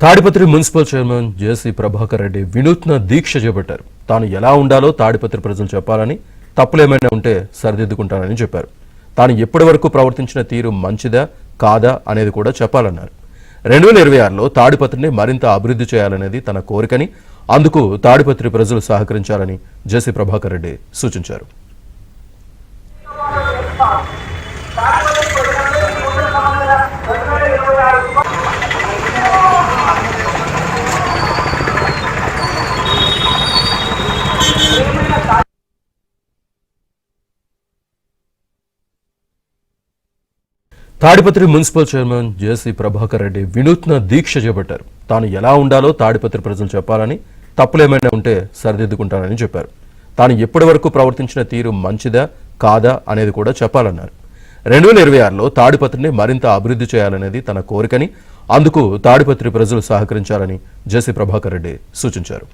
Tadipatri municipal chairman జేసీ ప్రభాకర్ రెడ్డి వినూత్న దీక్ష చేపట్టారు. తాను ఎలా ఉండాలో తాడిపత్రి ప్రజలు చెప్పాలని, తప్పులేమైనా ఉంటే సరిదిద్దుకుంటానని చెప్పారు. తాను ఎప్పటి వరకు ప్రవర్తించిన తీరు మంచిదా కాదా అనేది కూడా చెప్పాలన్నారు. 2026లో తాడిపత్రిని మరింత అభివృద్ధి చేయాలనేది తన కోరికని, అందుకు తాడిపత్రి ప్రజలు సహకరించాలని జేసీ ప్రభాకర్ రెడ్డి సూచించారు. తాడిపత్రి మున్సిపల్ చైర్మన్ జేసీ ప్రభాకర్ రెడ్డి వినూత్న దీక్ష చేపట్టారు. తాను ఎలా ఉండాలో తాడిపత్రి ప్రజలు చెప్పాలని, తప్పులేమైనా ఉంటే సరిదిద్దుకుంటానని చెప్పారు. తాను ఎప్పటి వరకు ప్రవర్తించిన తీరు మంచిదా కాదా అనేది కూడా చెప్పాలన్నారు. 2026లో తాడిపత్రిని మరింత అభివృద్ధి చేయాలనేది తన కోరికని, అందుకు తాడిపత్రి ప్రజలు సహకరించాలని జేసీ ప్రభాకర్ రెడ్డి సూచించారు.